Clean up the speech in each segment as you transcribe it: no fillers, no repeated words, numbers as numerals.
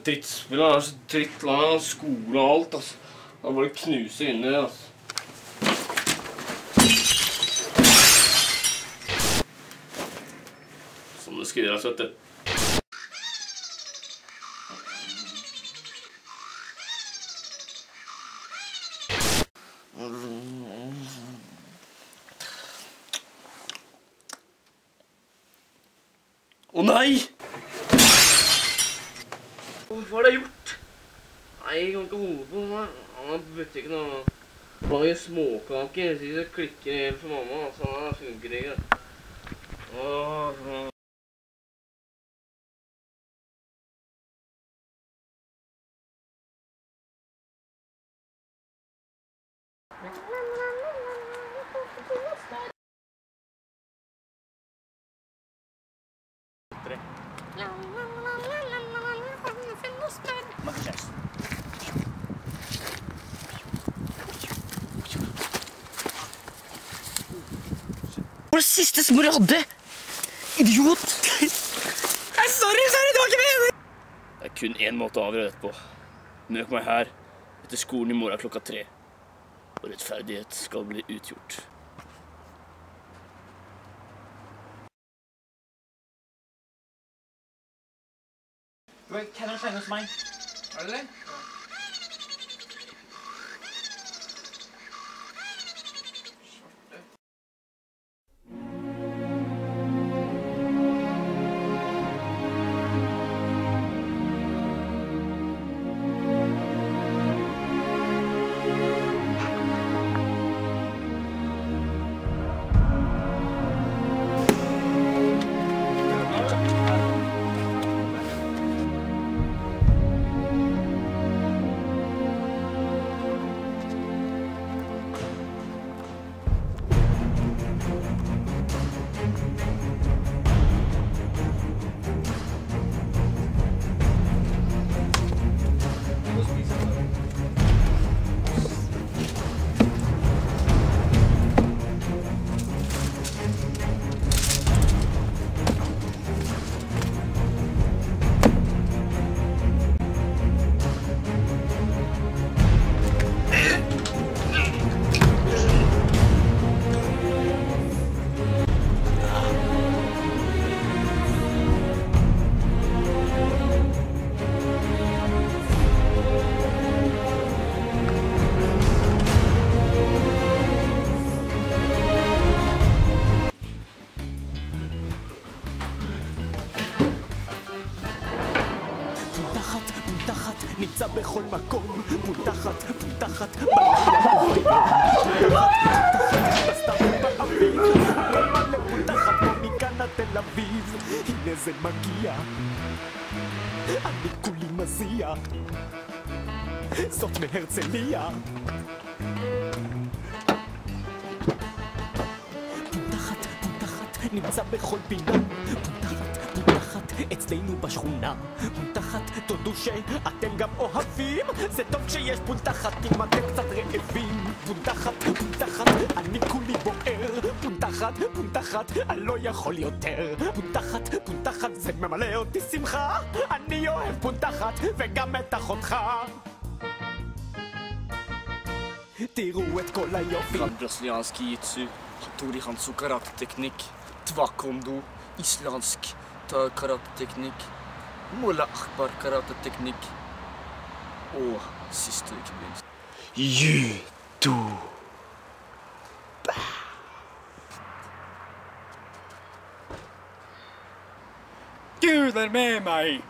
drittspillet er så drittlag, skole og alt, altså. Da bare knuser inni det, altså. Som det skal gjøres, vet du. Å nei! Hva har jeg gjort? Nei, jeg kan ikke holde på sånn her. Han har butikken og lager småkaker. Jeg synes jeg klikker helt for mamma, så det funker ikke. Hvor er det siste smør jeg hadde? Idiot! Sorry, det var ikke meningen! Det er kun en måte å avgjøre dette på. Møk meg her etter skolen i morgen klokka 3. Og rettferdighet skal bli utgjort. Du er kjenner å slenge hos meg. Er det det? נמצא בכל מקום, פותחת, פותחת, בסתיו באוויר, כל מלא פותחת פה מכאן עד תל אביב, הנה זה מגיע, אני כולי מזיע, זאת מהרצליה. פותחת, פותחת, נמצא בכל פינה, פותחת, פותחת, אצלנו בשכונה, פותחת, תודו שאתם גם אוהבים, זה טוב כשיש פותחת אם אתם קצת רעבים, פותחת, פותחת, אני כולי בוער, פותחת, פותחת, אני לא יכול יותר, פותחת, פותחת, זה ממלא אותי שמחה, אני אוהב פותחת וגם את אחותך. תראו את כל היופי. Brasiliansk jiu-jitsu, Hattori Hanzo karateteknikk, taekwondo, islandsk karateteknikk, Mullah Akbar karateteknikk, og sist og ikke minst judo. Gud er med meg!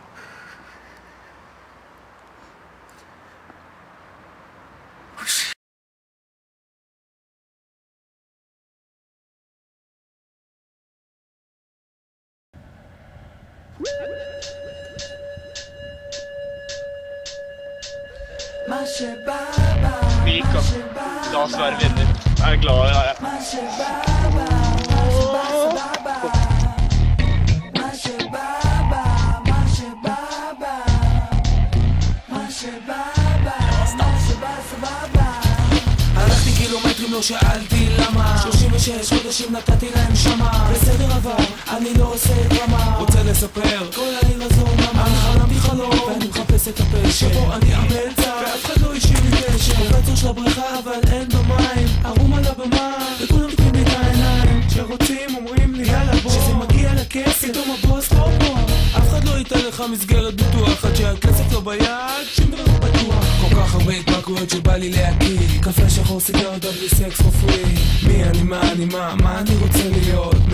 Mika, la oss være venner. Jeg er glad i deg. הלכתי קילומטרים, לא שאלתי למה 36 חודשים נתתי להם שמה בסדר עבר, אני לא עושה דרמה רוצה לספר כל העיר הזו למה אני חלמתי חלום ואני מחפש מחפש את הפשע שבו אני באמצע ואף אחד לא אישי מקשר בקצור של הבריכה אבל אין במים ערום על הבמה וכולם מתאים לי את העיניים שרוצים אומרים לי יאללה בוא שזה מגיע לכסף פתאום הבוס לא פה אף אחד לא ייתן לך מסגרת ביטוח עד שהכסף לא ביד שום דבר לא בטוח כל כך הרבה התמכרויות שבא לי להקיא קפה שחור סיגריות בלי סקס for free מי אני מה אני רוצה להיות